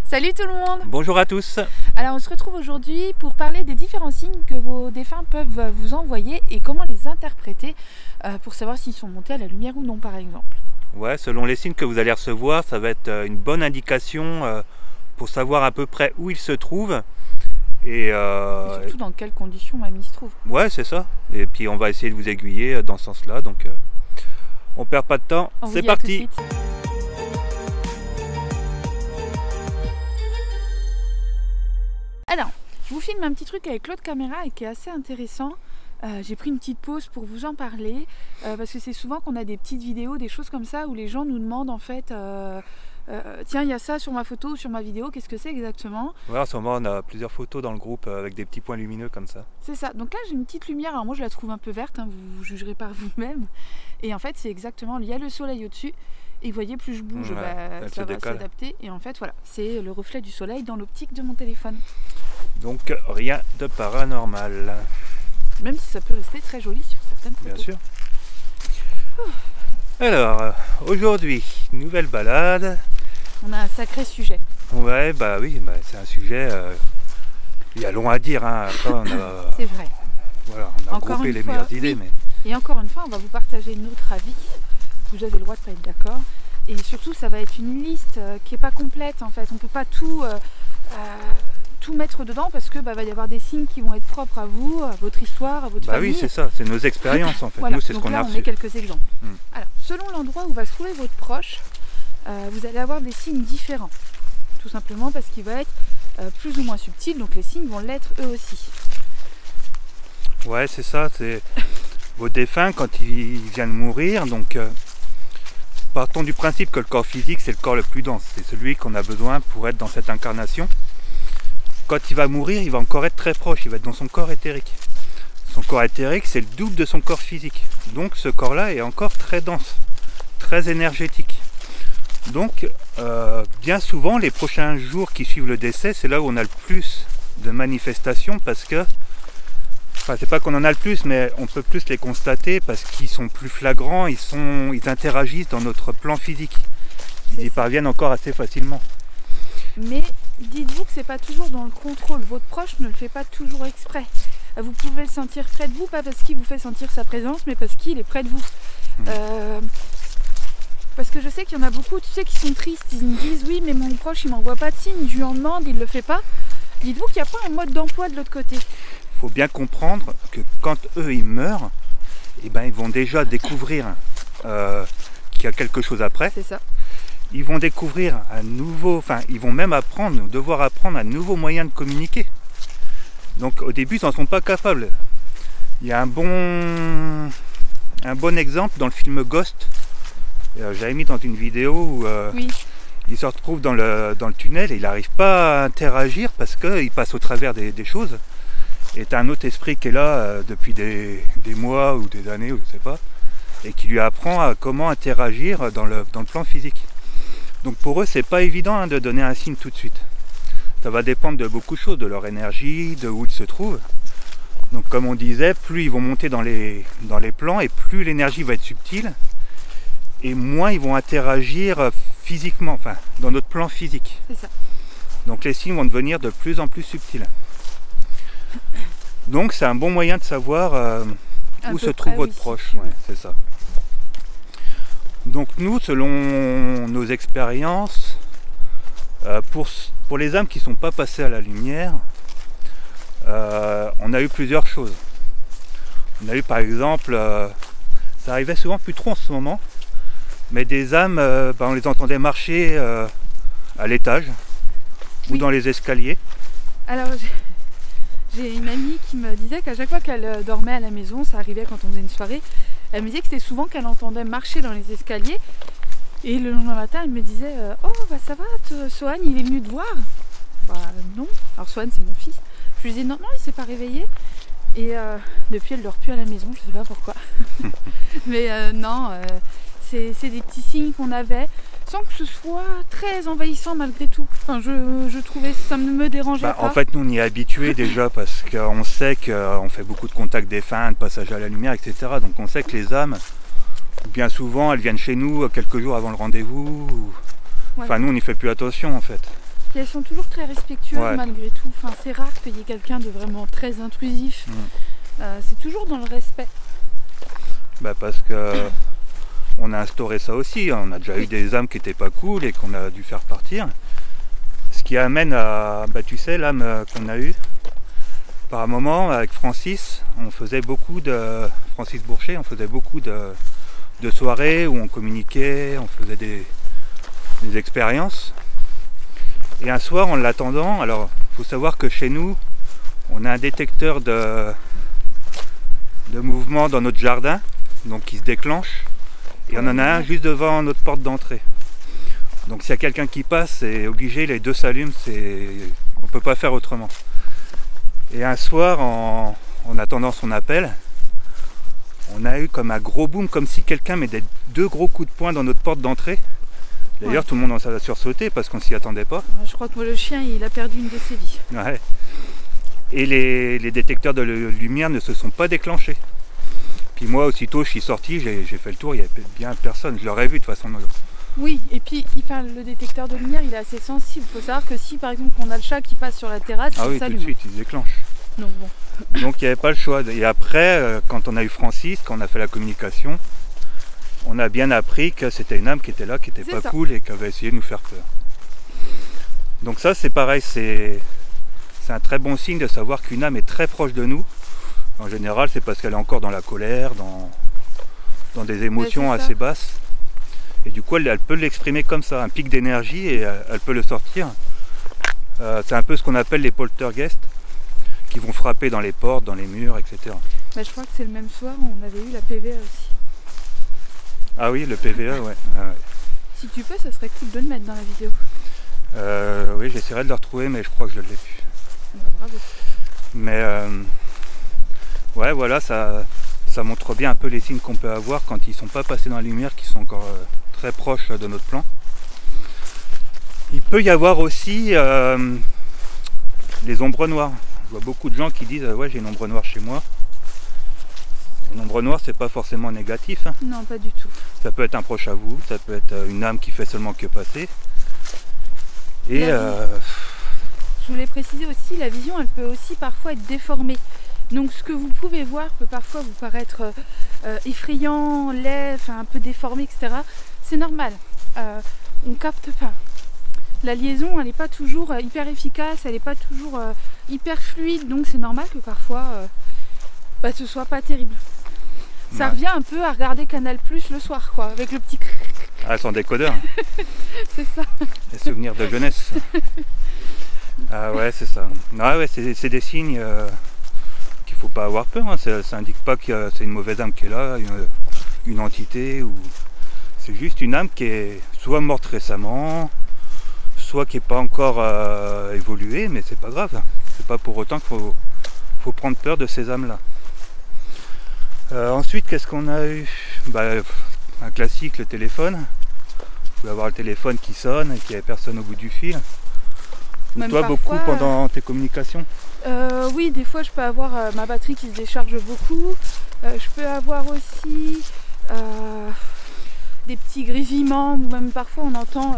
Salut tout le monde! Bonjour à tous! Alors on se retrouve aujourd'hui pour parler des différents signes que vos défunts peuvent vous envoyer et comment les interpréter pour savoir s'ils sont montés à la lumière ou non par exemple. Ouais, selon les signes que vous allez recevoir, ça va être une bonne indication pour savoir à peu près où ils se trouvent. Et surtout dans quelles conditions même ils se trouvent. Ouais, c'est ça. Et puis on va essayer de vous aiguiller dans ce sens-là. Donc on perd pas de temps. C'est parti! Alors, je vous filme un petit truc avec l'autre caméra et qui est assez intéressant. J'ai pris une petite pause pour vous en parler parce que c'est souvent qu'on a des petites vidéos, des choses comme ça où les gens nous demandent en fait tiens, il y a ça sur ma photo ou sur ma vidéo, qu'est-ce que c'est exactement? Ouais, en ce moment on a plusieurs photos dans le groupe avec des petits points lumineux comme ça. C'est ça, donc là j'ai une petite lumière, alors moi je la trouve un peu verte, hein, vous jugerez par vous-même. Et en fait c'est exactement, il y a le soleil au-dessus. Et vous voyez, plus je bouge, ça va s'adapter. Et en fait, voilà, c'est le reflet du soleil dans l'optique de mon téléphone. Donc, rien de paranormal. Même si ça peut rester très joli sur certaines photos. Bien sûr. Alors, aujourd'hui, nouvelle balade. On a un sacré sujet. Ouais, bah oui, c'est un sujet... il y a long à dire. Hein. Après, c'est vrai. Voilà, on a groupé les meilleures idées. Mais... Et encore une fois, on va vous partager notre avis. Vous avez le droit de pas être d'accord. Et surtout, ça va être une liste qui n'est pas complète en fait. On ne peut pas tout mettre dedans parce que va y avoir des signes qui vont être propres à vous, à votre histoire, à votre famille. Oui, c'est ça, c'est nos expériences en fait. Voilà. Nous, c'est ce qu'on a reçu. On met quelques exemples. Alors, selon l'endroit où va se trouver votre proche, vous allez avoir des signes différents. Tout simplement parce qu'il va être plus ou moins subtil, donc les signes vont l'être eux aussi. Ouais, c'est ça. C'est vos défunts quand ils viennent mourir, donc... Partons du principe que le corps physique, c'est le corps le plus dense. C'est celui qu'on a besoin pour être dans cette incarnation. Quand il va mourir, il va encore être très proche. Il va être dans son corps éthérique. Son corps éthérique, c'est le double de son corps physique. Donc ce corps-là est encore très dense, très énergétique. Donc bien souvent, les prochains jours qui suivent le décès, c'est là où on a le plus de manifestations parce que... Enfin, c'est pas qu'on en a le plus, mais on peut plus les constater parce qu'ils sont plus flagrants, ils interagissent dans notre plan physique. Ils y parviennent encore assez facilement. Mais dites-vous que c'est pas toujours dans le contrôle. Votre proche ne le fait pas toujours exprès. Vous pouvez le sentir près de vous, pas parce qu'il vous fait sentir sa présence, mais parce qu'il est près de vous. Parce que je sais qu'il y en a beaucoup, tu sais, qui sont tristes. Ils me disent oui, mais mon proche il m'envoie pas de signe, je lui en demande, il le fait pas. Dites-vous qu'il n'y a pas un mode d'emploi de l'autre côté. Il faut bien comprendre que quand eux ils meurent, ils vont déjà découvrir qu'il y a quelque chose après. C'est ça. Ils vont découvrir un nouveau, ils vont même devoir apprendre un nouveau moyen de communiquer. Donc au début ils n'en sont pas capables. Il y a un bon exemple dans le film Ghost. J'avais mis dans une vidéo où il se retrouve dans le tunnel et il n'arrive pas à interagir parce qu'il passe au travers des choses. Et tu as un autre esprit qui est là depuis des mois ou des années, je ne sais pas, et qui lui apprend à comment interagir dans le plan physique. Donc pour eux, c'est pas évident de donner un signe tout de suite. Ça va dépendre de beaucoup de choses, de leur énergie, de où ils se trouvent. Donc comme on disait, plus ils vont monter dans les plans et plus l'énergie va être subtile, et moins ils vont interagir physiquement, dans notre plan physique. C'est ça. Donc les signes vont devenir de plus en plus subtils. Donc c'est un bon moyen de savoir où se trouve votre proche. Ouais, c'est ça. Donc nous, selon nos expériences, pour les âmes qui ne sont pas passées à la lumière, on a eu plusieurs choses. On a eu par exemple, ça arrivait souvent plus trop en ce moment, mais des âmes, on les entendait marcher à l'étage ou dans les escaliers. Alors j'ai une amie qui me disait qu'à chaque fois qu'elle dormait à la maison, ça arrivait quand on faisait une soirée, elle me disait que c'était souvent qu'elle entendait marcher dans les escaliers. Et le lendemain matin, elle me disait oh ça va, Sohan, il est venu te voir? Non. Alors Sohan, c'est mon fils. Je lui disais non, il s'est pas réveillé. Et depuis, elle dort plus à la maison, je sais pas pourquoi. Mais non, c'est des petits signes qu'on avait, sans que ce soit très envahissant malgré tout. Enfin, je trouvais ça ne me dérangeait pas. En fait, nous on y est habitués déjà parce qu'on sait qu'on fait beaucoup de contacts défunts, de passage à la lumière, etc. Donc on sait que les âmes, bien souvent, elles viennent chez nous quelques jours avant le rendez-vous. Enfin, nous on n'y fait plus attention en fait. Et elles sont toujours très respectueuses Ouais. malgré tout. Enfin, c'est rare qu'il y ait quelqu'un de vraiment très intrusif. C'est toujours dans le respect. Bah parce que on a instauré ça aussi. On a déjà eu des âmes qui étaient pas cool et qu'on a dû faire partir. Ce qui amène à, bah tu sais, l'âme qu'on a eue. Par un moment, avec Francis, on faisait beaucoup de... Francis Bourcher, on faisait beaucoup de soirées où on communiquait, on faisait des expériences. Et un soir, en l'attendant, alors il faut savoir que chez nous, on a un détecteur de mouvement dans notre jardin, donc qui se déclenche. Et on en a un juste devant notre porte d'entrée. Donc s'il y a quelqu'un qui passe, c'est obligé, les deux s'allument, on ne peut pas faire autrement. Et un soir, en attendant son appel, on a eu comme un gros boom, comme si quelqu'un mettait 2 gros coups de poing dans notre porte d'entrée. D'ailleurs, tout le monde en a sursauté parce qu'on s'y attendait pas. Je crois que le chien, il a perdu une de ses vies. Ouais. Et les détecteurs de lumière ne se sont pas déclenchés. Puis moi, aussitôt, je suis sorti, j'ai fait le tour, il n'y avait bien personne. Je l'aurais vu de toute façon. Oui, et puis le détecteur de lumière, il est assez sensible. Il faut savoir que si, par exemple, on a le chat qui passe sur la terrasse, Ah il oui, s'allume. tout de suite, il se déclenche. Donc bon. Donc il n'y avait pas le choix. Et après, quand on a eu Francis, quand on a fait la communication, on a bien appris que c'était une âme qui était là, qui n'était pas cool et qui avait essayé de nous faire peur. Donc ça, c'est pareil, c'est un très bon signe de savoir qu'une âme est très proche de nous. En général, c'est parce qu'elle est encore dans la colère, dans des émotions assez basses. Et du coup, elle peut l'exprimer comme ça, un pic d'énergie, et elle peut le sortir. C'est un peu ce qu'on appelle les poltergeists, qui vont frapper dans les portes, dans les murs, etc. Bah, je crois que c'est le même soir où on avait eu la PVA aussi. Ah oui, le PVA, ouais. Si tu peux, ça serait cool de le mettre dans la vidéo. Oui, j'essaierai de le retrouver, mais je crois que je l'ai plus. Bah, bravo. Mais ouais, voilà, ça montre bien un peu les signes qu'on peut avoir quand ils ne sont pas passés dans la lumière, qui sont encore très proches de notre plan. Il peut y avoir aussi les ombres noires. Je vois beaucoup de gens qui disent ouais, j'ai une ombre noire chez moi. Une ombre noire, c'est pas forcément négatif. Hein. Non, pas du tout. Ça peut être un proche à vous, ça peut être une âme qui fait seulement que passer. Et je voulais préciser aussi, la vision, elle peut aussi parfois être déformée. Donc ce que vous pouvez voir peut parfois vous paraître effrayant, laid, un peu déformé, etc. C'est normal. On capte pas. La liaison, elle n'est pas toujours hyper efficace, elle n'est pas toujours hyper fluide, donc c'est normal que parfois ce soit pas terrible. Ça revient un peu à regarder Canal+ le soir, quoi, avec le petit... Ah, son décodeur. C'est ça. Les souvenirs de jeunesse. Ah ouais, c'est ça. Ah ouais, c'est des signes qu'il faut pas avoir peur. Hein. Ça indique pas que c'est une mauvaise âme qui est là, une entité, ou c'est juste une âme qui est soit morte récemment, soit qui n'est pas encore évoluée, mais c'est pas grave. C'est pas pour autant qu'il faut prendre peur de ces âmes-là. Ensuite, qu'est-ce qu'on a eu? Un classique, le téléphone. Vous pouvez avoir le téléphone qui sonne et qu'il n'y a personne au bout du fil. Ou toi, beaucoup pendant tes communications? Oui, des fois je peux avoir ma batterie qui se décharge beaucoup. Je peux avoir aussi des petits grésillements, ou même parfois on entend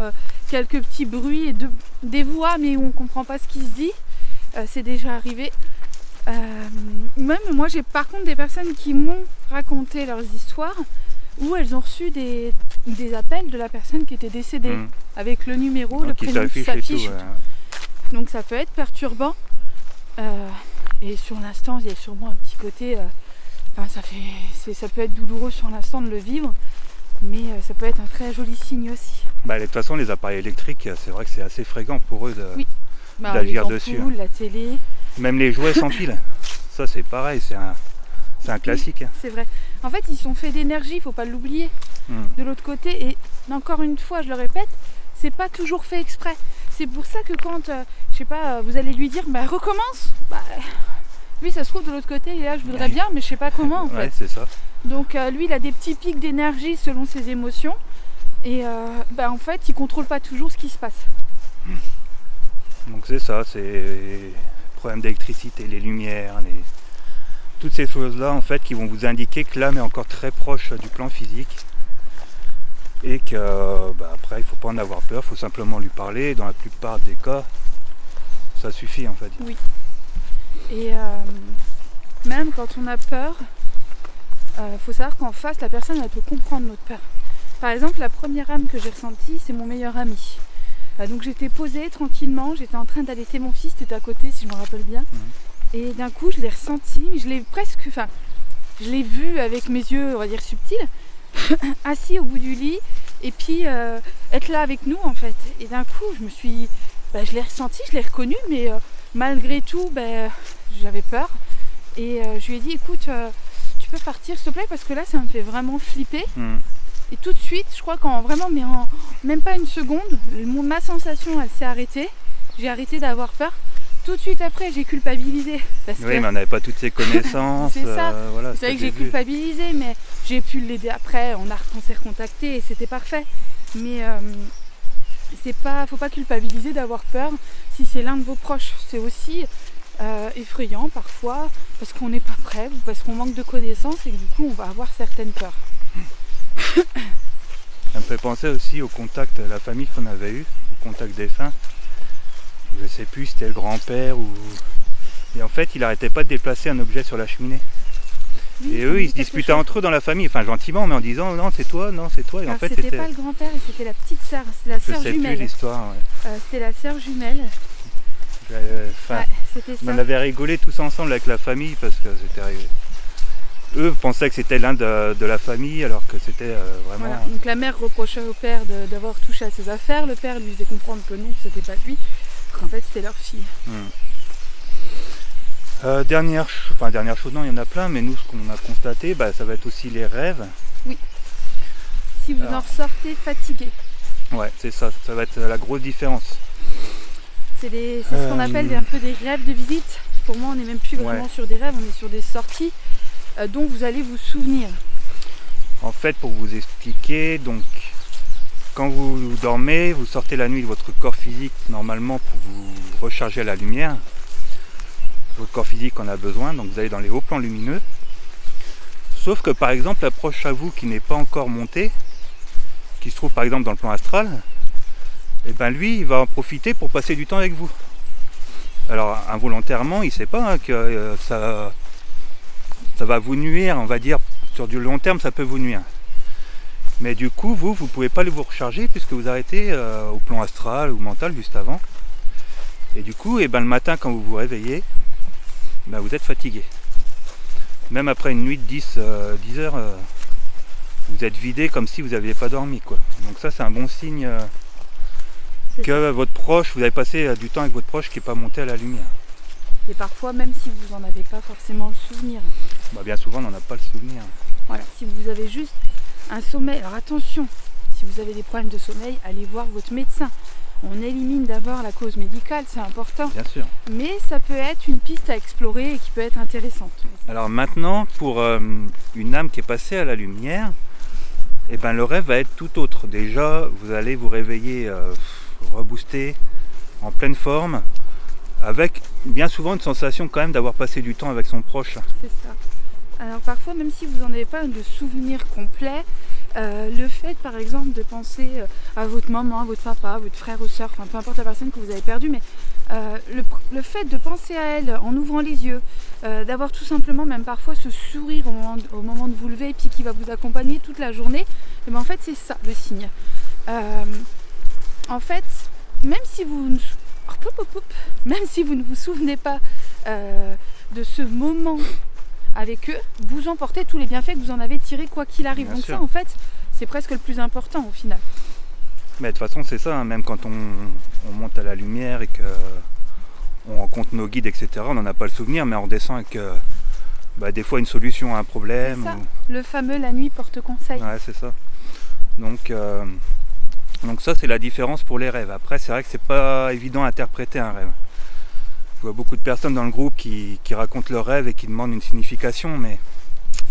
quelques petits bruits et des voix, mais où on ne comprend pas ce qui se dit. C'est déjà arrivé. Même moi, j'ai par contre des personnes qui m'ont raconté leurs histoires où elles ont reçu des appels de la personne qui était décédée, avec le numéro, donc le prénom qui s'affiche. Donc ça peut être perturbant. Et sur l'instant, il y a sûrement un petit côté... ça peut être douloureux sur l'instant de le vivre, mais ça peut être un très joli signe aussi. De toute façon, les appareils électriques, c'est vrai que c'est assez fréquent pour eux d'agir dessus. La télé... Même les jouets sans fil, ça c'est pareil, c'est un classique. C'est vrai. En fait, ils sont faits d'énergie, il ne faut pas l'oublier. De l'autre côté, et encore une fois, je le répète, c'est pas toujours fait exprès. C'est pour ça que quand, je sais pas, vous allez lui dire, recommence, lui, ça se trouve de l'autre côté, et là, je voudrais bien, mais je sais pas comment, en fait. Ouais, c'est ça. Donc, lui, il a des petits pics d'énergie selon ses émotions, et en fait, il contrôle pas toujours ce qui se passe. Donc c'est ça, c'est les problèmes d'électricité, les lumières, toutes ces choses-là, en fait, qui vont vous indiquer que l'âme est encore très proche du plan physique. Et que après il faut pas en avoir peur, il faut simplement lui parler. Dans la plupart des cas, ça suffit en fait. Oui. Et même quand on a peur, faut savoir qu'en face, la personne elle peut comprendre notre peur. Par exemple, la première âme que j'ai ressentie, c'est mon meilleur ami. Donc j'étais posée tranquillement, j'étais en train d'allaiter mon fils, c'était à côté si je me rappelle bien. Et d'un coup, je l'ai ressenti, je l'ai presque, enfin, je l'ai vu avec mes yeux, on va dire subtils, assis au bout du lit, et puis être là avec nous en fait. Et d'un coup, je l'ai ressenti, je l'ai reconnu, mais malgré tout, j'avais peur. Et je lui ai dit, écoute, tu peux partir s'il te plaît, parce que là, ça me fait vraiment flipper. Et tout de suite, je crois qu'en vraiment, mais en même pas une seconde, ma sensation, elle s'est arrêtée. J'ai arrêté d'avoir peur. Tout de suite après, j'ai culpabilisé. Oui, mais on n'avait pas toutes ses connaisses. C'est ça. Voilà, c'est vrai que j'ai culpabilisé, mais j'ai pu l'aider après. On s'est recontacté et c'était parfait. Mais faut pas culpabiliser d'avoir peur si c'est l'un de vos proches. C'est aussi effrayant parfois parce qu'on n'est pas prêt ou parce qu'on manque de connaissances et que du coup, on va avoir certaines peurs. Ça me fait penser aussi au contact, la famille qu'on avait eu, au contact défunt. Je sais plus si c'était le grand-père ou... Et en fait, il arrêtait pas de déplacer un objet sur la cheminée. Oui, et eux, ils se disputaient entre eux dans la famille, enfin gentiment, mais en disant non, c'est toi, non, c'est toi. Et en fait, c'était pas le grand-père, c'était la petite sœur, c'est la sœur jumelle. Je sais plus l'histoire. Ouais. C'était la sœur jumelle. C'était ça. On avait rigolé tous ensemble avec la famille parce que c'était arrivé. Eux pensaient que c'était l'un de la famille alors que c'était vraiment... Voilà. Donc la mère reprochait au père d'avoir touché à ses affaires, le père lui faisait comprendre que non, c'était pas lui, qu'en fait c'était leur fille. Dernière chose, non il y en a plein, mais nous ce qu'on a constaté, ça va être aussi les rêves. Oui, si vous en ressortez fatigué. Ouais, c'est ça, ça va être la grosse différence. C'est ce qu'on appelle un peu des rêves de visite. Pour moi on n'est même plus vraiment sur des rêves, on est sur des sorties. Dont vous allez vous souvenir. En fait, pour vous expliquer, donc quand vous dormez, vous sortez la nuit de votre corps physique normalement pour vous recharger à la lumière. Votre corps physique en a besoin, donc vous allez dans les hauts plans lumineux. Sauf que par exemple, l'approche à vous qui n'est pas encore montée, qui se trouve par exemple dans le plan astral, et lui, il va en profiter pour passer du temps avec vous. Alors involontairement, il ne sait pas que ça va vous nuire, on va dire, sur du long terme, ça peut vous nuire. Mais du coup, vous ne pouvez pas vous recharger puisque vous arrêtez au plan astral ou mental juste avant. Et du coup, le matin, quand vous vous réveillez, vous êtes fatigué. Même après une nuit de 10 heures, vous êtes vidé comme si vous n'aviez pas dormi, quoi. Donc ça, c'est un bon signe que votre proche, vous avez passé du temps avec votre proche qui n'est pas monté à la lumière. Et parfois, même si vous n'en avez pas forcément le souvenir. Bien souvent, on n'en a pas le souvenir. Voilà, si vous avez juste un sommeil, alors attention, si vous avez des problèmes de sommeil, allez voir votre médecin. On élimine d'abord la cause médicale, c'est important. Bien sûr. Mais ça peut être une piste à explorer et qui peut être intéressante. Alors maintenant, pour une âme qui est passée à la lumière, le rêve va être tout autre. Déjà, vous allez vous réveiller reboosté, en pleine forme, avec bien souvent une sensation quand même d'avoir passé du temps avec son proche. C'est ça. Alors parfois, même si vous n'en avez pas de souvenir complet, le fait par exemple de penser à votre maman, à votre papa, à votre frère ou soeur, peu importe la personne que vous avez perdue, mais le fait de penser à elle en ouvrant les yeux, d'avoir tout simplement même parfois ce sourire au moment de vous lever et puis qui va vous accompagner toute la journée, en fait c'est ça le signe. En fait, même si vous ne vous souvenez pas de ce moment avec eux, vous emportez tous les bienfaits que vous en avez tirés quoi qu'il arrive. Bien Donc sûr. ça en fait, c'est presque le plus important au final. Mais de toute façon c'est ça, même quand on monte à la lumière et qu'on rencontre nos guides, etc., on n'en a pas le souvenir, mais on redescend avec des fois une solution à un problème. C'est ça, le fameux la nuit porte conseil. Ouais, c'est ça. Donc ça c'est la différence pour les rêves. Après c'est vrai que c'est pas évident à interpréter un rêve. Je vois beaucoup de personnes dans le groupe qui racontent leurs rêves et qui demandent une signification, mais...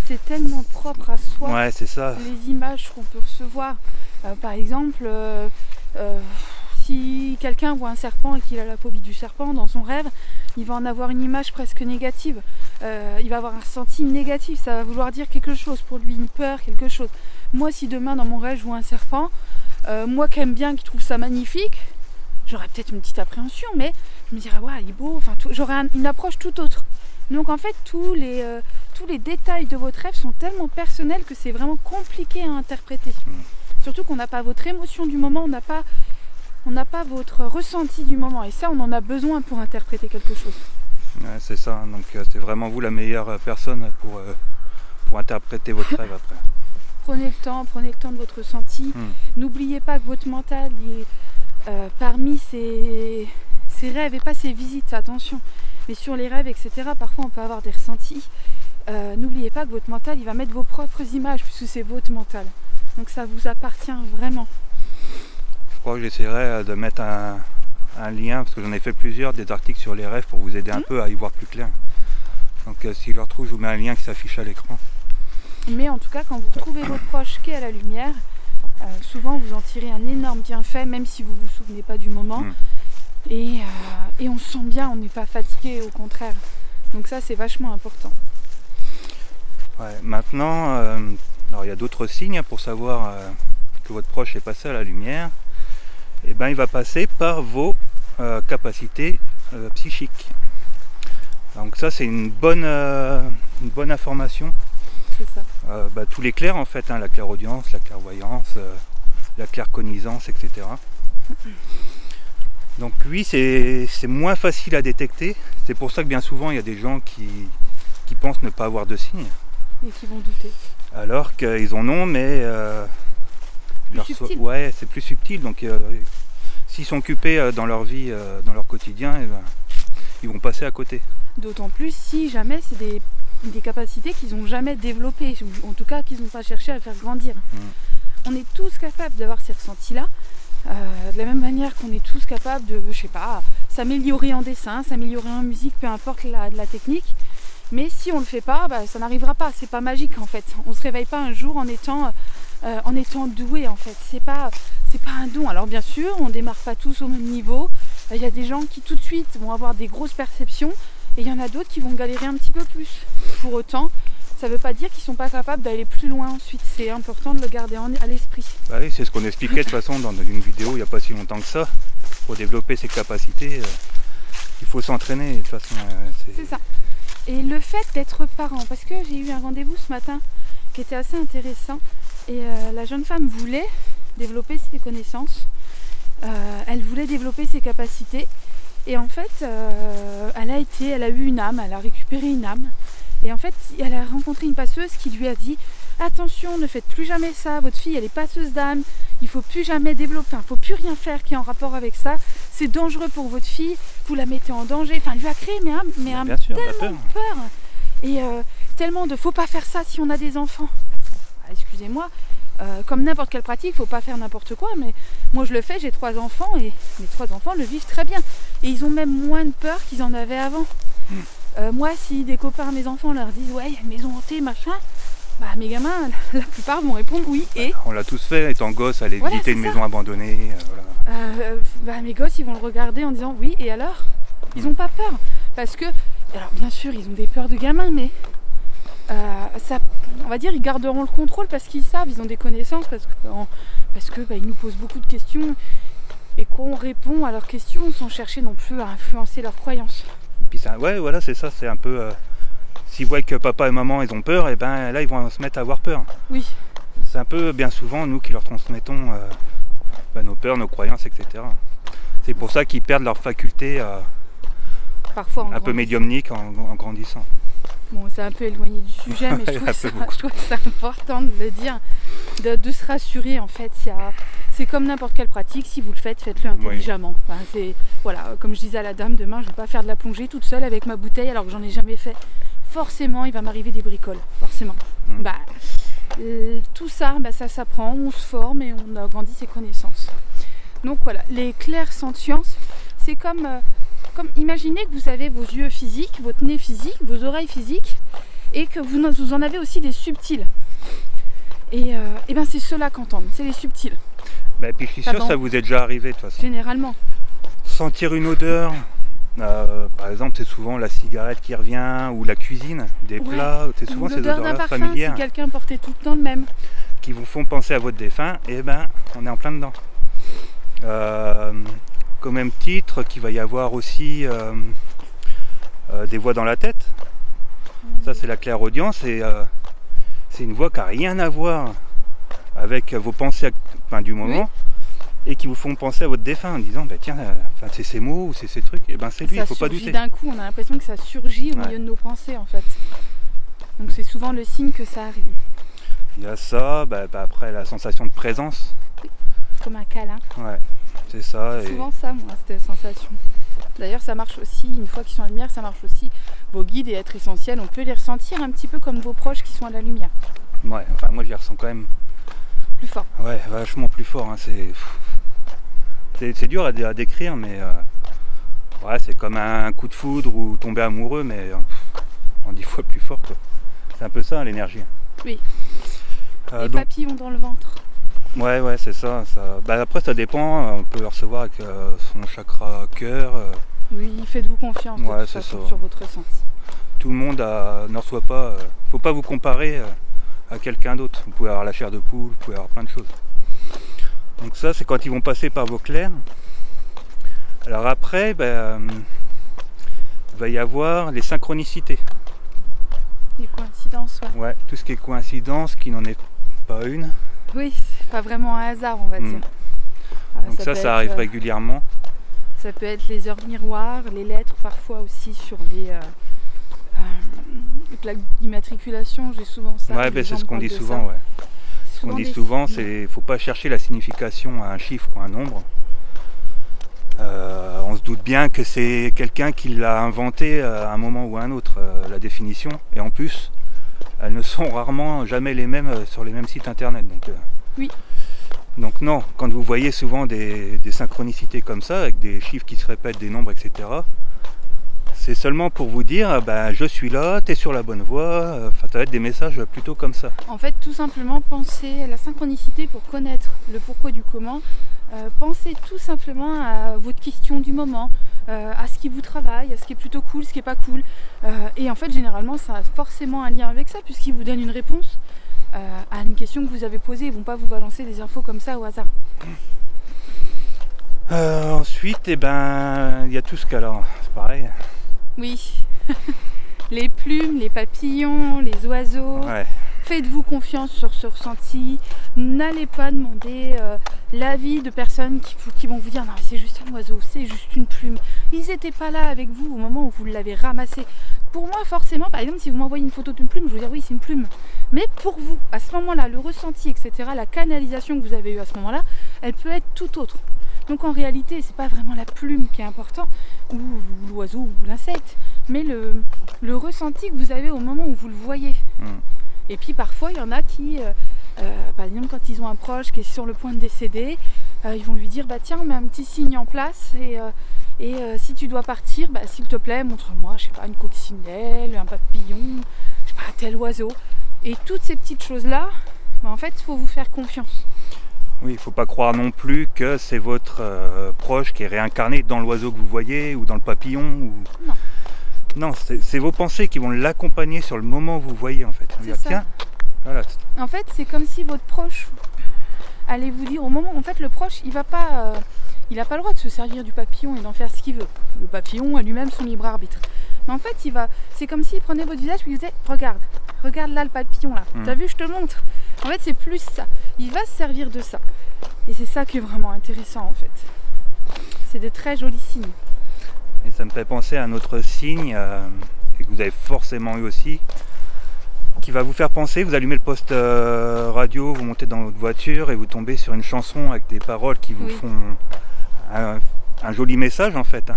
C'est tellement propre à soi. Ouais, c'est ça. Les images qu'on peut recevoir. Par exemple, si quelqu'un voit un serpent et qu'il a la phobie du serpent dans son rêve, il va en avoir une image presque négative. il va avoir un ressenti négatif, ça va vouloir dire quelque chose pour lui, une peur, quelque chose. Moi, si demain dans mon rêve je vois un serpent, moi qui aime bien, qui trouve ça magnifique, j'aurais peut-être une petite appréhension, mais je me dirais, ouais, il est beau, enfin, j'aurais une approche tout autre. Donc en fait, tous les détails de votre rêve sont tellement personnels que c'est vraiment compliqué à interpréter. Surtout qu'on n'a pas votre émotion du moment, on n'a pas votre ressenti du moment. Et ça, on en a besoin pour interpréter quelque chose. Ouais, c'est ça, donc c'est vraiment vous la meilleure personne pour interpréter votre rêve après. Prenez le temps de votre ressenti. N'oubliez pas que votre mental est parmi ses rêves et pas ses visites, attention. Mais sur les rêves, etc., parfois on peut avoir des ressentis. N'oubliez pas que votre mental, il va mettre vos propres images puisque c'est votre mental. Donc ça vous appartient vraiment. Je crois que j'essaierai de mettre un lien, parce que j'en ai fait plusieurs, des articles sur les rêves pour vous aider un peu à y voir plus clair. Donc si je le retrouve, je vous mets un lien qui s'affiche à l'écran. Mais en tout cas, quand vous retrouvez votre proche qui est à la lumière, souvent vous en tirez un énorme bienfait, même si vous ne vous souvenez pas du moment. Et on se sent bien, on n'est pas fatigué, au contraire. Donc ça, c'est vachement important. Ouais, maintenant, alors il y a d'autres signes pour savoir que votre proche est passé à la lumière. Et ben, il va passer par vos capacités psychiques. Donc ça, c'est une bonne information. C'est ça. Tous les clairs en fait, la clairaudience, la clairvoyance, la claircognizance, etc. Donc lui, c'est moins facile à détecter. C'est pour ça que bien souvent, il y a des gens qui pensent ne pas avoir de signes. Et qui vont douter. Alors qu'ils en ont, mais ouais, c'est plus subtil. Donc s'ils sont occupés dans leur vie, dans leur quotidien, ils vont passer à côté. D'autant plus si jamais c'est des capacités qu'ils n'ont jamais développées, ou en tout cas qu'ils n'ont pas cherché à faire grandir. On est tous capables d'avoir ces ressentis-là. De la même manière qu'on est tous capables de, je sais pas, s'améliorer en dessin, s'améliorer en musique, peu importe la technique. Mais si on le fait pas, ça n'arrivera pas. C'est pas magique en fait. On se réveille pas un jour en étant doué en fait. C'est pas un don. Alors bien sûr, on démarre pas tous au même niveau. Il y a des gens qui tout de suite vont avoir des grosses perceptions et il y en a d'autres qui vont galérer un petit peu plus. Pour autant, ça ne veut pas dire qu'ils ne sont pas capables d'aller plus loin ensuite. C'est important de le garder à l'esprit. Bah oui, c'est ce qu'on expliquait de toute façon dans une vidéo il n'y a pas si longtemps que ça. Pour développer ses capacités, il faut s'entraîner. De toute façon, c'est ça. Et le fait d'être parent, parce que j'ai eu un rendez-vous ce matin qui était assez intéressant. Et la jeune femme voulait développer ses connaissances. Elle voulait développer ses capacités. Et en fait, elle a eu une âme, elle a récupéré une âme. Et en fait, elle a rencontré une passeuse qui lui a dit « Attention, ne faites plus jamais ça, votre fille elle est passeuse d'âme, il ne faut plus jamais développer, il ne faut plus rien faire qui est en rapport avec ça, c'est dangereux pour votre fille, vous la mettez en danger. » Enfin, elle lui a créé tellement peur. Et tellement de « faut pas faire ça si on a des enfants ». Excusez-moi, comme n'importe quelle pratique, il ne faut pas faire n'importe quoi, mais moi je le fais, j'ai 3 enfants et mes 3 enfants le vivent très bien. Et ils ont même moins de peur qu'ils en avaient avant. Moi, si des copains à mes enfants leur disent ouais, il y a une maison hantée, machin, mes gamins, la plupart vont répondre oui. Et on l'a tous fait, étant gosse, aller visiter une maison abandonnée. Mes gosses, ils vont le regarder en disant oui, et alors ils n'ont pas peur. Parce que, alors bien sûr, ils ont des peurs de gamins, mais on va dire, ils garderont le contrôle parce qu'ils savent, ils ont des connaissances, parce que ils nous posent beaucoup de questions et qu'on répond à leurs questions sans chercher non plus à influencer leurs croyances. Puis ouais, voilà, c'est ça, c'est un peu... s'ils voient que papa et maman, ils ont peur, et ben là, ils vont se mettre à avoir peur. Oui. C'est un peu, bien souvent, nous qui leur transmettons nos peurs, nos croyances, etc. C'est pour ça qu'ils perdent leur faculté parfois un peu médiumnique en grandissant. Bon, c'est un peu éloigné du sujet, mais je trouve que c'est important de le dire, de se rassurer en fait. C'est comme n'importe quelle pratique, si vous le faites, faites-le intelligemment. Oui. Enfin, voilà, comme je disais à la dame, demain je ne vais pas faire de la plongée toute seule avec ma bouteille alors que j'en ai jamais fait. Forcément, il va m'arriver des bricoles, forcément. Tout ça, ça s'apprend, on se forme et on agrandit ses connaissances. Donc voilà, les clairsentiences, c'est comme imaginez que vous avez vos yeux physiques, votre nez physique, vos oreilles physiques, et que vous en avez aussi des subtils. Et c'est ceux-là qu'entendent, c'est les subtils. Puis je suis sûr que ça vous est déjà arrivé de toute façon. Généralement. Sentir une odeur Par exemple, c'est souvent la cigarette qui revient ou la cuisine, des Ouais. plats, c'est souvent Ou ces l'odeur d'un odeurs-là parfum, familières si quelqu'un portait tout le temps le même. qui vous font penser à votre défunt, et ben on est en plein dedans. Comme même titre, qu'il va y avoir aussi des voix dans la tête. Ça c'est la clairaudience et c'est une voix qui n'a rien à voir avec vos pensées du moment et qui vous font penser à votre défunt en disant bah, tiens, c'est ces mots ou c'est ces trucs, et ben c'est lui, il ne faut pas douter. D'un coup, on a l'impression que ça surgit au milieu de nos pensées en fait. Donc c'est souvent le signe que ça arrive. Il y a ça, après la sensation de présence. Comme un câlin. Ouais, c'est ça. C'est souvent ça, moi, cette sensation. D'ailleurs, ça marche aussi, une fois qu'ils sont en lumière, ça marche aussi. Vos guides et êtres essentiels, on peut les ressentir un petit peu comme vos proches qui sont à la lumière. Ouais, enfin moi je les ressens quand même. Plus fort. Ouais, vachement plus fort. Hein. C'est dur à décrire, mais ouais, c'est comme un coup de foudre ou tomber amoureux, mais en 10 fois plus fort. Quoi. C'est un peu ça, l'énergie. Oui. Les papillons dans le ventre. Ouais, c'est ça. Après, ça dépend. On peut le recevoir avec son chakra cœur. Oui, faites-vous confiance sur votre ressenti. Tout le monde ne reçoit pas. Faut pas vous comparer à quelqu'un d'autre. Vous pouvez avoir la chair de poule, vous pouvez avoir plein de choses. Donc ça, c'est quand ils vont passer par vos clairs. Alors après, il va y avoir les synchronicités. Les coïncidences, ouais. Tout ce qui est coïncidence, qui n'en est pas une. Oui, c'est pas vraiment un hasard, on va dire. Donc ça arrive régulièrement. Ça peut être les heures miroirs, les lettres parfois aussi sur les plaques d'immatriculation, j'ai souvent ça. Ouais, c'est ce qu'on dit souvent. Ouais. Ce qu'on dit souvent, c'est faut pas chercher la signification à un chiffre ou à un nombre. On se doute bien que c'est quelqu'un qui l'a inventé à un moment ou à un autre, la définition. Et en plus, elles ne sont rarement jamais les mêmes sur les mêmes sites internet. Donc, oui. Donc non, quand vous voyez souvent des synchronicités comme ça, avec des chiffres qui se répètent, des nombres, etc., c'est seulement pour vous dire je suis là, tu es sur la bonne voie. Ça va être des messages plutôt comme ça. En fait, tout simplement, pensez à la synchronicité pour connaître le pourquoi du comment. Pensez tout simplement à votre question du moment, à ce qui vous travaille, à ce qui est plutôt cool, ce qui est pas cool. Et en fait, généralement, ça a forcément un lien avec ça, puisqu'ils vous donnent une réponse à une question que vous avez posée. Ils vont pas vous balancer des infos comme ça au hasard. Ensuite, il y a tout ce cas-là, c'est pareil. Oui, les plumes, les papillons, les oiseaux. Ouais. Faites-vous confiance sur ce ressenti. N'allez pas demander l'avis de personnes qui vont vous dire non, c'est juste un oiseau, c'est juste une plume. Ils n'étaient pas là avec vous au moment où vous l'avez ramassé. Pour moi, forcément, par exemple, si vous m'envoyez une photo d'une plume, je vais vous dire oui, c'est une plume. Mais pour vous, à ce moment-là, le ressenti, etc., la canalisation que vous avez eue à ce moment-là, elle peut être tout autre. Donc en réalité, c'est pas vraiment la plume qui est important, ou l'oiseau, ou l'insecte, mais le ressenti que vous avez au moment où vous le voyez. Et puis parfois, il y en a qui, par exemple, quand ils ont un proche qui est sur le point de décéder, ils vont lui dire tiens, on met un petit signe en place et si tu dois partir, s'il te plaît, montre-moi, je sais pas, une coccinelle, un papillon, je sais pas, tel oiseau. Et toutes ces petites choses-là, en fait, il faut vous faire confiance. Oui, il ne faut pas croire non plus que c'est votre proche qui est réincarné dans l'oiseau que vous voyez ou dans le papillon. Non. Non, c'est vos pensées qui vont l'accompagner sur le moment où vous voyez en fait. C'est ça. Tiens, voilà. En fait, c'est comme si votre proche allait vous dire au moment. En fait, le proche, il n'a pas le droit de se servir du papillon et d'en faire ce qu'il veut. Le papillon a lui-même son libre arbitre. Mais en fait, c'est comme s'il prenait votre visage et il disait regarde là le papillon là. T'as vu, je te montre. En fait, c'est plus ça. Il va se servir de ça. Et c'est ça qui est vraiment intéressant en fait. C'est de très jolis signes. Et ça me fait penser à un autre signe que vous avez forcément eu aussi, qui va vous faire penser, vous allumez le poste radio, vous montez dans votre voiture et vous tombez sur une chanson avec des paroles qui vous font un joli message en fait.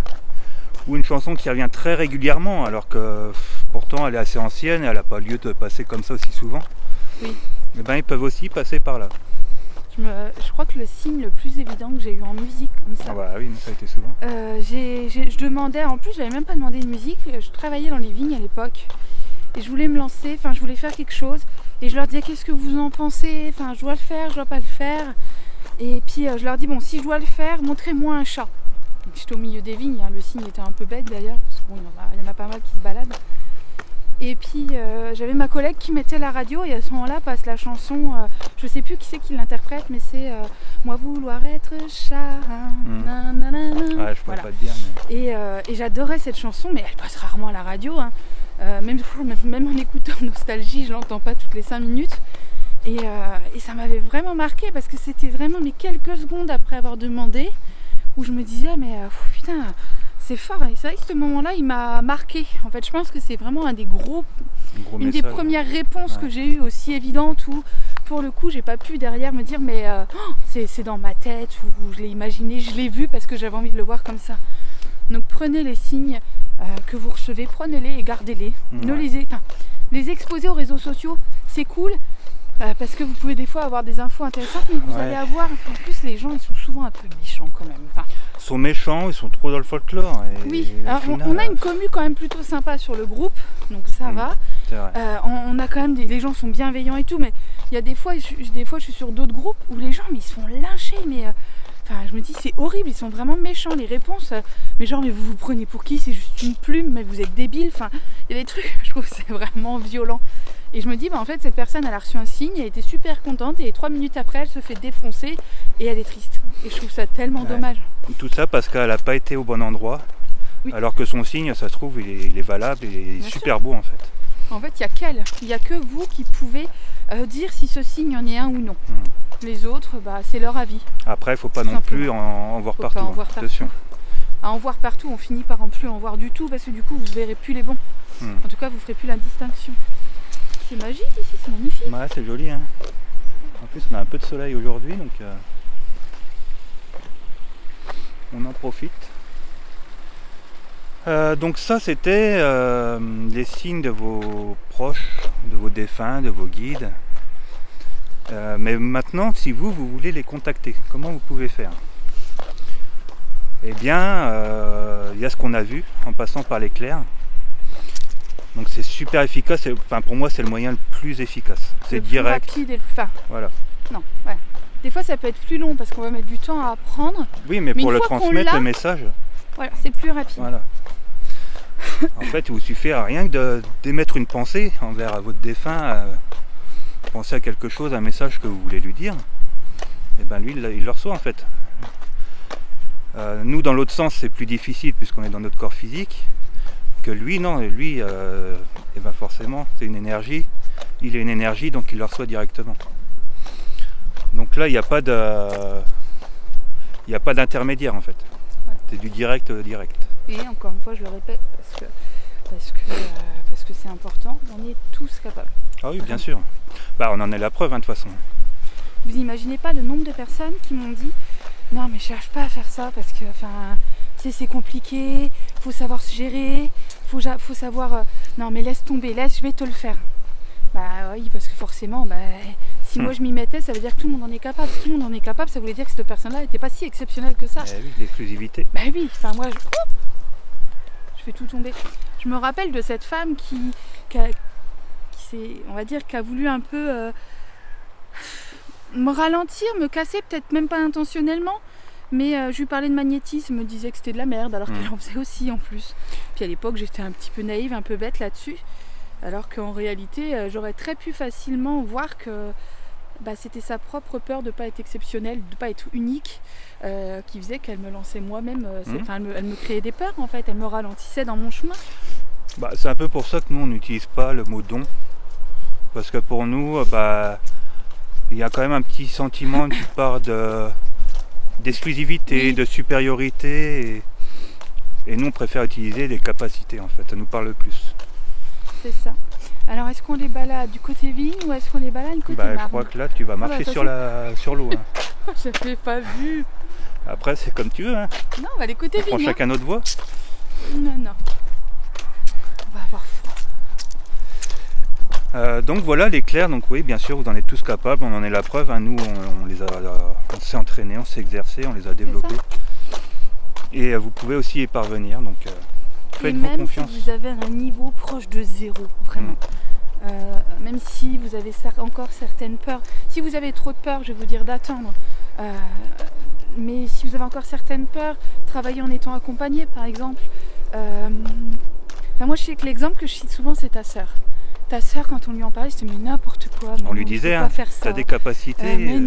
Ou une chanson qui revient très régulièrement alors que pourtant elle est assez ancienne et elle n'a pas lieu de passer comme ça aussi souvent. Oui. Et ils peuvent aussi passer par là. Je crois que le signe le plus évident que j'ai eu en musique comme ça. Ah oui, ça a été souvent. Je demandais, en plus j'avais même pas demandé une musique, je travaillais dans les vignes à l'époque et je voulais me lancer, je voulais faire quelque chose et je leur disais qu'est-ce que vous en pensez, je dois le faire, je dois pas le faire. Et puis je leur dis bon, si je dois le faire, montrez-moi un chat. J'étais au milieu des vignes, hein. Le cygne était un peu bête d'ailleurs, parce qu'il y en a pas mal qui se baladent. Et puis j'avais ma collègue qui mettait la radio et à ce moment-là passe la chanson, je sais plus qui c'est qui l'interprète, mais c'est Moi vouloir être chat. Ouais, je pourrais pas te dire. Mais... Et j'adorais cette chanson, mais elle passe rarement à la radio. Hein. Même en écoutant Nostalgie, je l'entends pas toutes les 5 minutes. Et ça m'avait vraiment marqué parce que c'était vraiment mais quelques secondes après avoir demandé où je me disais mais putain c'est fort. Et c'est vrai que ce moment-là il m'a marqué. En fait je pense que c'est vraiment une des premières réponses que j'ai eues aussi évidentes où pour le coup j'ai pas pu derrière me dire mais c'est dans ma tête ou je l'ai imaginé, je l'ai vu parce que j'avais envie de le voir comme ça. Donc prenez les signes que vous recevez, prenez-les et gardez-les. Les exposer aux réseaux sociaux c'est cool. Parce que vous pouvez des fois avoir des infos intéressantes, mais vous allez avoir. En plus, les gens, ils sont souvent un peu méchants quand même. Enfin, ils sont méchants, ils sont trop dans le folklore. Oui, alors, on a une commu quand même plutôt sympa sur le groupe, donc ça va. C'est vrai. On a quand même les gens sont bienveillants et tout, mais il y a des fois, je suis sur d'autres groupes où les gens, mais ils se font lyncher, mais. Enfin, je me dis, c'est horrible, ils sont vraiment méchants, les réponses. Mais genre, mais vous vous prenez pour qui? C'est juste une plume, mais vous êtes débile. Enfin, il y a des trucs, je trouve que c'est vraiment violent. Et je me dis, bah, en fait, cette personne, elle a reçu un signe, elle était super contente, et 3 minutes après, elle se fait défoncer, et elle est triste. Et je trouve ça tellement dommage. Tout ça parce qu'elle n'a pas été au bon endroit, alors que son signe, ça se trouve, il est valable et il est super beau, en fait. En fait, il n'y a que vous qui pouvez dire si ce signe en est un ou non. Les autres, bah, c'est leur avis. Après, il ne faut pas non plus en voir partout. Attention. À en voir partout, on finit par en plus en voir du tout, parce que du coup, vous ne verrez plus les bons. En tout cas, vous ne ferez plus la distinction. C'est magique ici, c'est magnifique. Ouais, c'est joli. Hein. En plus, on a un peu de soleil aujourd'hui, donc on en profite. Donc ça, c'était les signes de vos proches, de vos défunts, de vos guides. Mais maintenant, si vous voulez les contacter, comment vous pouvez faire? Eh bien, il y a ce qu'on a vu en passant par l'éclair. Donc c'est super efficace, enfin pour moi c'est le moyen le plus efficace. C'est direct. Plus rapide et le plus fin. Voilà. Non, ouais. Des fois ça peut être plus long parce qu'on va mettre du temps à apprendre. Oui, mais pour le transmettre le message. Voilà, c'est plus rapide. Voilà. En fait, il vous suffit rien que d'émettre une pensée envers votre défunt, penser à quelque chose, un message que vous voulez lui dire. Et ben lui, il le reçoit en fait. Nous, dans l'autre sens, c'est plus difficile puisqu'on est dans notre corps physique. Que lui, non, lui, et ben forcément, c'est une énergie. Il est une énergie, donc il le reçoit directement. Donc là, il n'y a pas d'intermédiaire en fait. Voilà. C'est du direct. Et encore une fois, je le répète parce que c'est important. On est tous capables. Ah oui, bien sûr. Bah, on en est la preuve, hein, de toute façon. Vous imaginez pas le nombre de personnes qui m'ont dit non, mais je cherche pas à faire ça parce que, enfin, c'est compliqué. Faut savoir se gérer. Faut savoir. Non, mais laisse tomber, je vais te le faire. Bah oui, parce que forcément, si moi je m'y mettais, ça veut dire que tout le monde en est capable. Si tout le monde en est capable, ça voulait dire que cette personne-là n'était pas si exceptionnelle que ça. Oui, l'exclusivité. Bah oui, enfin moi, je fais tout tomber. Je me rappelle de cette femme qui a voulu un peu me ralentir, me casser, peut-être même pas intentionnellement. Mais je lui parlais de magnétisme, elle me disait que c'était de la merde, alors qu'elle en faisait aussi en plus. Puis à l'époque, j'étais un petit peu naïve, un peu bête là-dessus. Alors qu'en réalité, j'aurais très pu facilement voir que c'était sa propre peur de ne pas être exceptionnelle, de ne pas être unique, qui faisait qu'elle me lançait moi-même. Elle me créait des peurs en fait, elle me ralentissait dans mon chemin. C'est un peu pour ça que nous, on n'utilise pas le mot don. Parce que pour nous, il y a quand même un petit sentiment, une petite part d'exclusivité, de supériorité. Et nous, on préfère utiliser des capacités en fait, ça nous parle plus. C'est ça. Alors, est-ce qu'on les balade du côté vigne ou est-ce qu'on les balade du côté marne? Je crois que là, tu vas marcher sur l'eau. Hein. Je n'avais pas vu. Après, c'est comme tu veux. Hein. Non, on va aller côté vigne. On prend chacun notre voie. Non. On va avoir froid. Donc voilà l'éclair. Donc oui, bien sûr, vous en êtes tous capables. On en est la preuve. Hein. Nous, on s'est entraînés, on s'est exercés, on les a développés. Et vous pouvez aussi y parvenir. Donc faites-vous confiance. Si vous avez un niveau proche de 0, vraiment. Même si vous avez encore certaines peurs. Si vous avez trop de peur, je vais vous dire d'attendre. mais si vous avez encore certaines peurs, travailler en étant accompagné par exemple. Moi je sais que l'exemple que je cite souvent c'est ta sœur. Ta sœur, quand on lui en parlait, c'était mais n'importe quoi. On lui disait, hein, t'as des capacités. Mais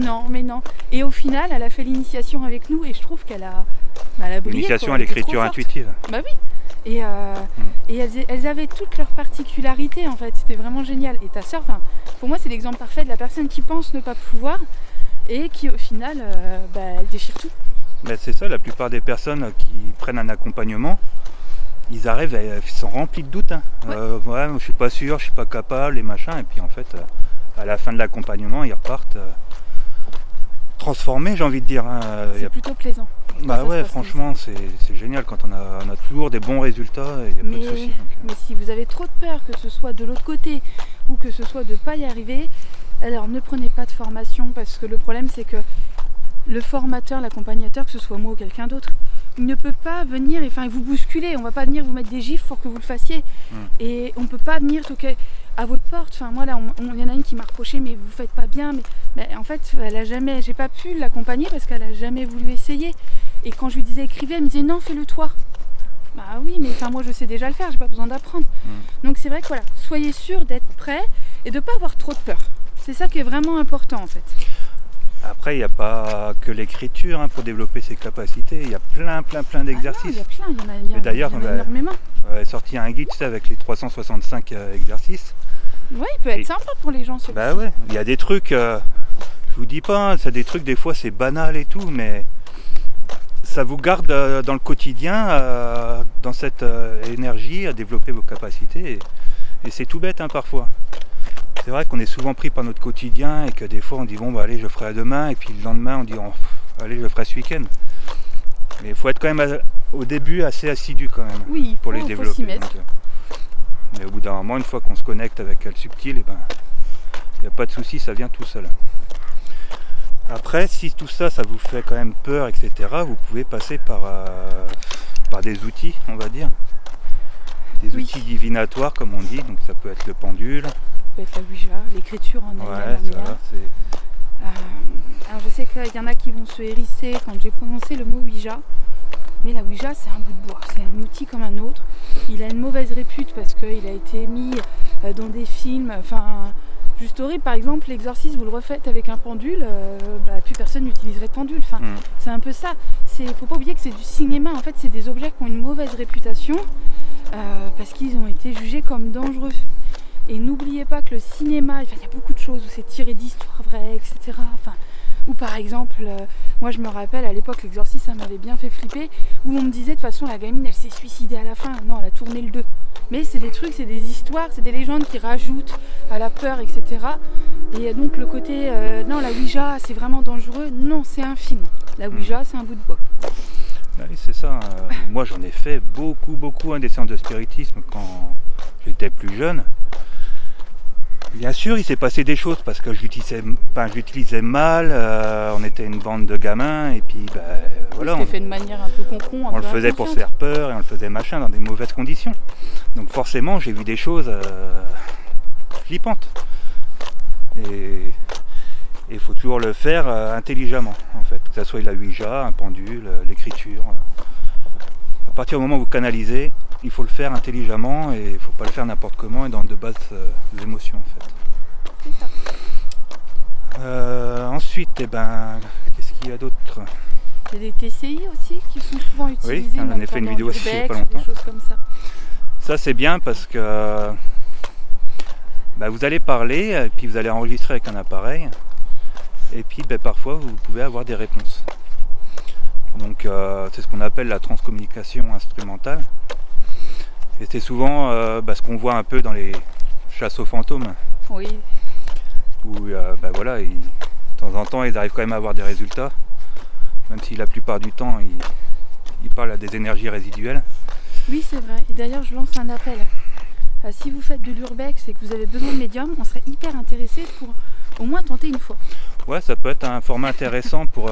non. Et au final, elle a fait l'initiation avec nous et je trouve qu'elle a brillé. L'initiation à l'écriture intuitive. Bah oui. Et elles avaient toutes leurs particularités en fait. C'était vraiment génial. Et ta sœur, pour moi, c'est l'exemple parfait de la personne qui pense ne pas pouvoir et qui au final, elle déchire tout. Mais c'est ça, la plupart des personnes qui prennent un accompagnement, ils arrivent, ils sont remplis de doutes. Hein. Ouais. Je suis pas sûr, je suis pas capable, et machin. Et puis en fait, à la fin de l'accompagnement, ils repartent transformés, j'ai envie de dire. Hein. C'est plutôt plaisant. Bah ouais, franchement, c'est génial quand on a toujours des bons résultats et il n'y a pas de soucis. Mais si vous avez trop de peur, que ce soit de l'autre côté ou que ce soit de ne pas y arriver, alors ne prenez pas de formation parce que le problème c'est que le formateur, l'accompagnateur, que ce soit moi ou quelqu'un d'autre, il ne peut pas venir et vous bousculer. On ne va pas venir vous mettre des gifles pour que vous le fassiez. Et on ne peut pas venir toquer à votre porte. Moi là, il y en a une qui m'a reproché, mais vous faites pas bien. Mais en fait, j'ai pas pu l'accompagner parce qu'elle a jamais voulu essayer. Et quand je lui disais écrivez, elle me disait non, fais-le toi. Bah oui, mais moi je sais déjà le faire, j'ai pas besoin d'apprendre. Donc c'est vrai que voilà, soyez sûr d'être prêt et de pas avoir trop de peur. C'est ça qui est vraiment important en fait. Après, il n'y a pas que l'écriture pour développer ses capacités. Il y a plein d'exercices. Il y en a d'ailleurs, énormément. On a sorti un guide avec les 365 exercices. Ouais, il peut être sympa pour les gens. Bah ouais, il y a des trucs, je vous dis pas, c'est des trucs, des fois c'est banal et tout, mais ça vous garde dans le quotidien, dans cette énergie à développer vos capacités. Et c'est tout bête parfois. C'est vrai qu'on est souvent pris par notre quotidien et que des fois on dit bon allez je ferai demain et puis le lendemain on dit allez je ferai ce week-end. Mais il faut être quand même au début assez assidu quand même pour les développer. Faut s'y mettre. Mais au bout d'un moment, une fois qu'on se connecte avec le subtil, il n'y a pas de souci, ça vient tout seul. Après, si tout ça, ça vous fait quand même peur, etc., vous pouvez passer par des outils, on va dire. Des outils divinatoires, comme on dit, donc ça peut être le pendule. Ça peut être la Ouija, l'écriture en elle-même. Alors je sais qu'il y en a qui vont se hérisser quand j'ai prononcé le mot Ouija. Mais la Ouija, c'est un bout de bois, c'est un outil comme un autre. Il a une mauvaise répute parce qu'il a été mis dans des films, juste horrible. Par exemple, l'exorcisme, vous le refaites avec un pendule, plus personne n'utiliserait de pendule. C'est un peu ça. Faut pas oublier que c'est du cinéma. En fait, c'est des objets qui ont une mauvaise réputation parce qu'ils ont été jugés comme dangereux. Et n'oubliez pas que le cinéma, il y a beaucoup de choses où c'est tiré d'histoires vraies, etc. Ou par exemple, moi je me rappelle à l'époque l'exorcisme ça m'avait bien fait flipper, où on me disait de toute façon la gamine elle s'est suicidée à la fin, non elle a tourné le 2. Mais c'est des trucs, c'est des histoires, c'est des légendes qui rajoutent à la peur, etc. Et donc le côté, non la Ouija c'est vraiment dangereux, non c'est un film. La Ouija c'est un bout de bois. Oui c'est ça, moi j'en ai fait beaucoup des séances de spiritisme quand j'étais plus jeune. Bien sûr, il s'est passé des choses parce que j'utilisais mal, on était une bande de gamins et puis voilà. C'était fait de manière un peu con-con. On le faisait pour se faire peur et on le faisait machin dans des mauvaises conditions. Donc forcément, j'ai vu des choses flippantes. Et il faut toujours le faire intelligemment en fait, que ce soit la Ouija, un pendule, l'écriture. À partir du moment où vous canalisez, il faut le faire intelligemment et il ne faut pas le faire n'importe comment et dans de bases émotions en fait. C'est ça. Ensuite, qu'est-ce qu'il y a d'autre? Il y a des TCI aussi qui sont souvent utilisés. Oui, on a fait une vidéo aussi il n'y a pas longtemps. Des choses comme ça. Ça c'est bien parce que vous allez parler et puis vous allez enregistrer avec un appareil et puis parfois vous pouvez avoir des réponses. Donc c'est ce qu'on appelle la transcommunication instrumentale. Et c'est souvent ce qu'on voit un peu dans les chasses aux fantômes. Oui. Où voilà, de temps en temps ils arrivent quand même à avoir des résultats. Même si la plupart du temps ils parlent à des énergies résiduelles. Oui c'est vrai. Et d'ailleurs je lance un appel. Si vous faites de l'urbex et que vous avez besoin de médium, on serait hyper intéressé pour au moins tenter une fois. Ouais, ça peut être un format intéressant pour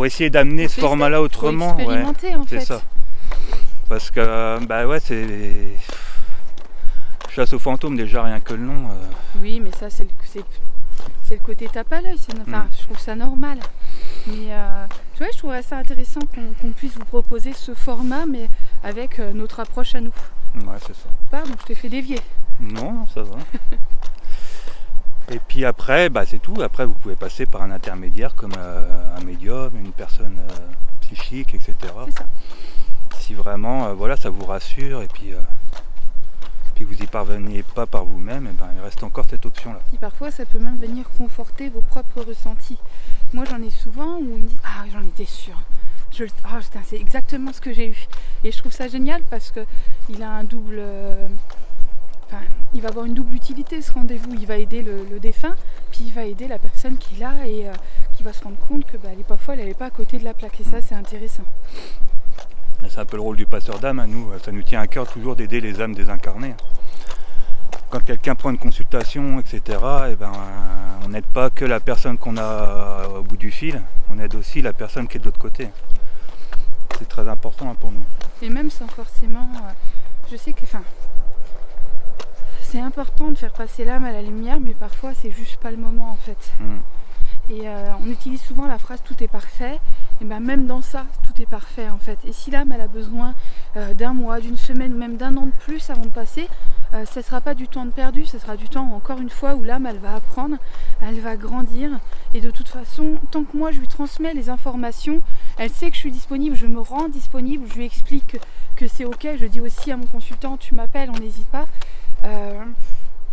essayer d'amener ce format-là autrement. Pour expérimenter en fait. C'est ça. Parce que c'est chasse aux fantômes déjà rien que le nom. Oui mais ça c'est c'est le côté tape à l'œil, je trouve ça normal. Mais tu vois, je trouverais ça intéressant qu'on puisse vous proposer ce format, mais avec notre approche à nous. Ouais, c'est ça. Pardon, je t'ai fait dévier. Non, ça va. Et puis après, c'est tout. Après, vous pouvez passer par un intermédiaire comme un médium, une personne psychique, etc. C'est ça. Si vraiment, voilà, ça vous rassure et puis vous n'y parveniez pas par vous-même, il reste encore cette option-là. Puis parfois, ça peut même venir conforter vos propres ressentis. Moi, j'en ai souvent où ils me disent « Ah, j'en étais sûre. C'est exactement ce que j'ai eu. » Et je trouve ça génial parce qu'il a un double... il va avoir une double utilité ce rendez-vous. Il va aider le défunt, puis il va aider la personne qui est là et qui va se rendre compte que parfois elle n'est pas à côté de la plaque. Et ça, c'est intéressant. C'est un peu le rôle du passeur d'âme. Nous, ça nous tient à cœur toujours d'aider les âmes désincarnées. Quand quelqu'un prend une consultation, etc., on n'aide pas que la personne qu'on a au bout du fil, on aide aussi la personne qui est de l'autre côté. C'est très important pour nous. Et même sans forcément... je sais que... c'est important de faire passer l'âme à la lumière, mais parfois c'est juste pas le moment en fait. Et on utilise souvent la phrase « tout est parfait », et même dans ça, tout est parfait en fait. Et si l'âme elle a besoin d'un mois, d'une semaine, même d'un an de plus avant de passer, ce ne sera pas du temps de perdu, ce sera du temps encore une fois où l'âme elle va apprendre, elle va grandir. Et de toute façon, tant que moi je lui transmets les informations, elle sait que je suis disponible, je me rends disponible, je lui explique que c'est ok, je dis aussi à mon consultant « tu m'appelles, on n'hésite pas ».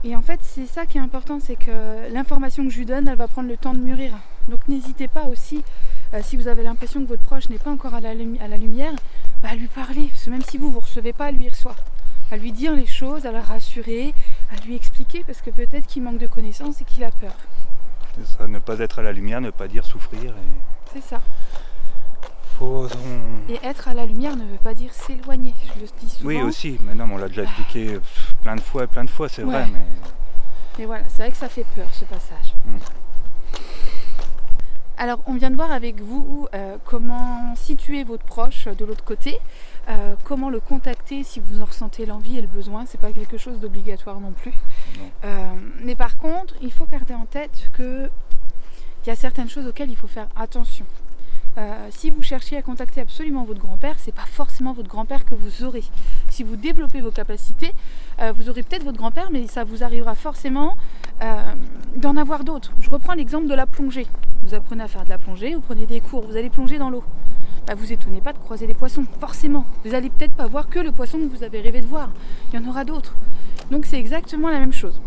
Et en fait c'est ça qui est important, c'est que l'information que je lui donne, elle va prendre le temps de mûrir. Donc n'hésitez pas aussi, si vous avez l'impression que votre proche n'est pas encore à la lumière, à lui parler, parce que même si vous ne recevez pas, lui il reçoit. À lui dire les choses, à la rassurer, à lui expliquer, parce que peut-être qu'il manque de connaissances et qu'il a peur. C'est ça, ne pas être à la lumière, ne pas dire souffrir. C'est ça. Et être à la lumière ne veut pas dire s'éloigner, je le dis souvent. Oui aussi, mais non, on l'a déjà expliqué plein de fois, c'est vrai. Mais voilà, c'est vrai que ça fait peur ce passage. Alors on vient de voir avec vous comment situer votre proche de l'autre côté, comment le contacter si vous en ressentez l'envie et le besoin, c'est pas quelque chose d'obligatoire non plus. Mais par contre, il faut garder en tête qu'il y a certaines choses auxquelles il faut faire attention. Si vous cherchez à contacter absolument votre grand-père, c'est pas forcément votre grand-père que vous aurez. Si vous développez vos capacités, vous aurez peut-être votre grand-père, mais ça vous arrivera forcément d'en avoir d'autres. Je reprends l'exemple de la plongée. Vous apprenez à faire de la plongée, vous prenez des cours, vous allez plonger dans l'eau. Vous étonnez pas de croiser des poissons, forcément. Vous allez peut-être pas voir que le poisson que vous avez rêvé de voir. Il y en aura d'autres. Donc c'est exactement la même chose.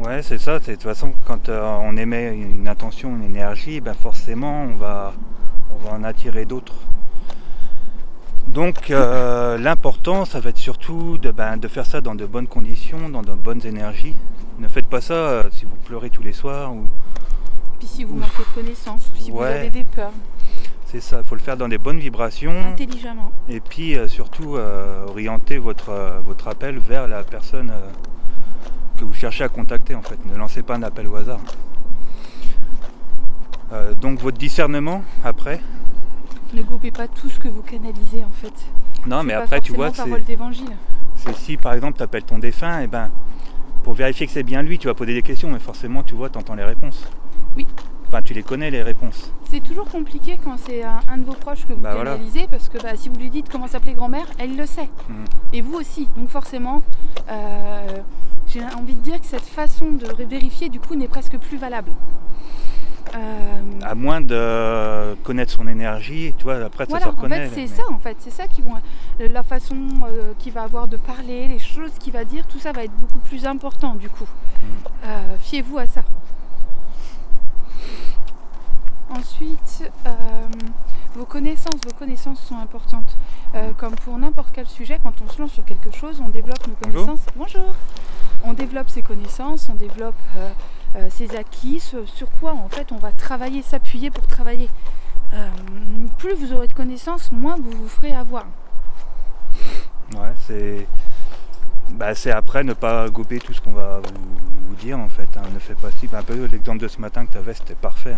Ouais, c'est ça. De toute façon, quand on émet une intention, une énergie, forcément, on va en attirer d'autres. Donc, l'important, ça va être surtout de faire ça dans de bonnes conditions, dans de bonnes énergies. Ne faites pas ça si vous pleurez tous les soirs. Puis si vous manquez de connaissances, ou si vous avez des peurs. C'est ça, il faut le faire dans des bonnes vibrations. Intelligemment. Et puis, surtout, orienter votre appel vers la personne... que vous cherchez à contacter en fait, ne lancez pas un appel au hasard. Donc votre discernement après. Ne gobez pas tout ce que vous canalisez en fait. Non mais après tu vois, c'est si par exemple tu appelles ton défunt, pour vérifier que c'est bien lui, tu vas poser des questions, mais forcément tu vois, tu entends les réponses. Oui. Tu les connais les réponses. C'est toujours compliqué quand c'est un de vos proches que vous canalisez, parce que si vous lui dites comment s'appelait grand-mère, elle le sait. Et vous aussi, donc forcément... j'ai envie de dire que cette façon de vérifier du coup n'est presque plus valable. À moins de connaître son énergie, tu vois, après ça se reconnaît. En fait, c'est ça qui vont, la façon qu'il va avoir de parler, les choses qu'il va dire, tout ça va être beaucoup plus important du coup. Fiez-vous à ça. Ensuite, vos connaissances sont importantes. Comme pour n'importe quel sujet, quand on se lance sur quelque chose, on développe nos connaissances. Bonjour. On développe ses connaissances, on développe ses acquis, sur quoi en fait on va travailler, s'appuyer pour travailler. Plus vous aurez de connaissances, moins vous vous ferez avoir. Ouais, c'est après ne pas gober tout ce qu'on va vous dire en fait. Ne fais pas si. Un peu l'exemple de ce matin que tu avais, c'était parfait.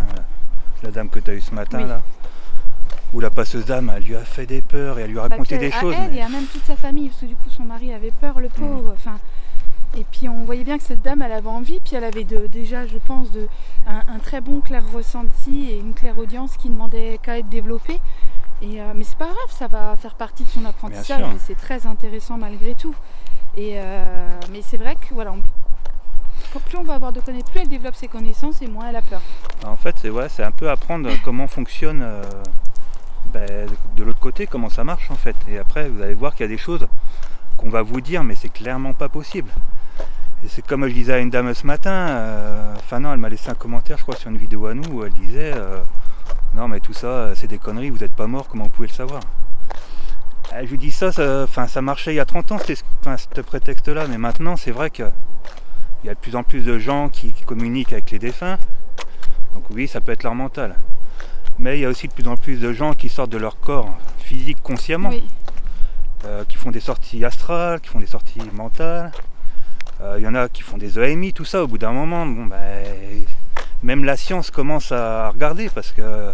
La dame que tu as eue ce matin là. Où la passeuse d'âme, elle lui a fait des peurs et elle lui a raconté des choses. Et à même toute sa famille, parce que du coup son mari avait peur, le pauvre. Et puis on voyait bien que cette dame, elle avait envie, puis elle avait déjà, je pense, un très bon clair ressenti et une clairaudience qui demandait qu'à être développée. Mais c'est pas grave, ça va faire partie de son apprentissage et c'est très intéressant malgré tout. Mais c'est vrai que voilà, plus on va avoir de connaissances, plus elle développe ses connaissances et moins elle a peur. En fait, c'est un peu apprendre comment fonctionne de l'autre côté, comment ça marche en fait. Et après, vous allez voir qu'il y a des choses qu'on va vous dire, mais c'est clairement pas possible. Et c'est comme je disais à une dame ce matin, non, elle m'a laissé un commentaire, je crois, sur une vidéo à nous, où elle disait non, mais tout ça, c'est des conneries, vous n'êtes pas mort, comment vous pouvez le savoir? Je lui dis ça marchait il y a 30 ans, ce prétexte-là, mais maintenant, c'est vrai qu'il y a de plus en plus de gens qui communiquent avec les défunts. Donc oui, ça peut être leur mental. Mais il y a aussi de plus en plus de gens qui sortent de leur corps physique consciemment. Oui. Qui font des sorties astrales, qui font des sorties mentales. Il y en a qui font des EMI, tout ça. Au bout d'un moment, même la science commence à regarder parce que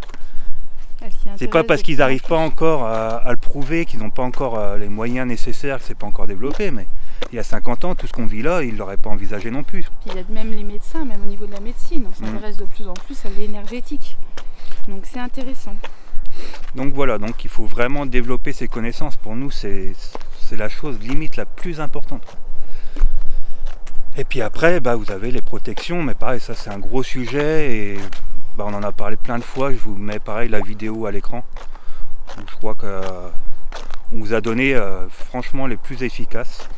c'est pas parce qu'ils n'arrivent pas encore à le prouver, qu'ils n'ont pas encore les moyens nécessaires, que c'est pas encore développé. Mais il y a 50 ans, tout ce qu'on vit là, ils ne l'auraient pas envisagé non plus. Puis il y a même les médecins, même au niveau de la médecine, on s'intéresse de plus en plus à l'énergétique. Donc c'est intéressant. Donc voilà, donc il faut vraiment développer ses connaissances. Pour nous, c'est la chose limite la plus importante. Et puis après, vous avez les protections, mais pareil, ça c'est un gros sujet et on en a parlé plein de fois. Je vous mets pareil la vidéo à l'écran. Je crois qu'on vous a donné franchement les plus efficaces.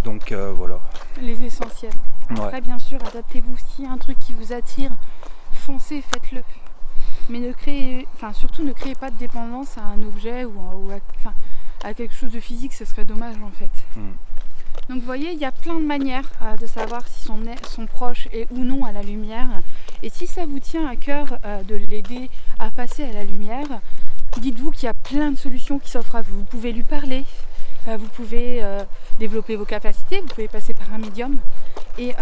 Donc voilà. Les essentiels. Ouais. Après, bien sûr, adaptez-vous. S'il y a un truc qui vous attire, foncez, faites-le. Mais surtout ne créez pas de dépendance à un objet ou à quelque chose de physique, ce serait dommage en fait. Donc vous voyez, il y a plein de manières de savoir si son proche est ou non à la lumière. Et si ça vous tient à cœur de l'aider à passer à la lumière, dites-vous qu'il y a plein de solutions qui s'offrent à vous. Vous pouvez lui parler, vous pouvez développer vos capacités, vous pouvez passer par un médium. Et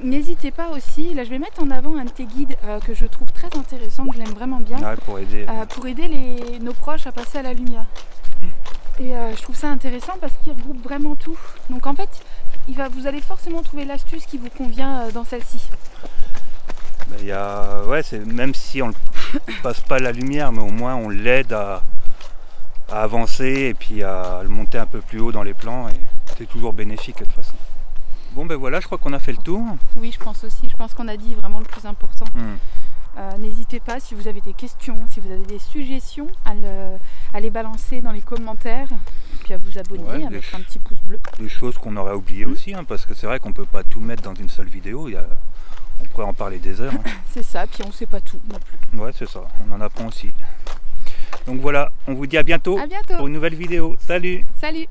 n'hésitez pas aussi, là je vais mettre en avant un de tes guides que je trouve très intéressant, que j'aime vraiment bien, pour aider nos proches à passer à la lumière. Et je trouve ça intéressant parce qu'il regroupe vraiment tout. Donc en fait, vous allez forcément trouver l'astuce qui vous convient dans celle-ci. Même si on ne passe pas la lumière, mais au moins on l'aide à avancer et puis à le monter un peu plus haut dans les plans. Et c'est toujours bénéfique de toute façon. Bon voilà, je crois qu'on a fait le tour. Oui, je pense aussi. Je pense qu'on a dit vraiment le plus important. N'hésitez pas, si vous avez des questions, si vous avez des suggestions, à les balancer dans les commentaires, puis à vous abonner, à mettre un petit pouce bleu. Des choses qu'on aurait oubliées aussi, parce que c'est vrai qu'on ne peut pas tout mettre dans une seule vidéo. On pourrait en parler des heures. C'est ça, puis on ne sait pas tout non plus. Ouais, c'est ça, on en apprend aussi. Donc voilà, on vous dit à bientôt. À bientôt Pour une nouvelle vidéo. Salut! Salut!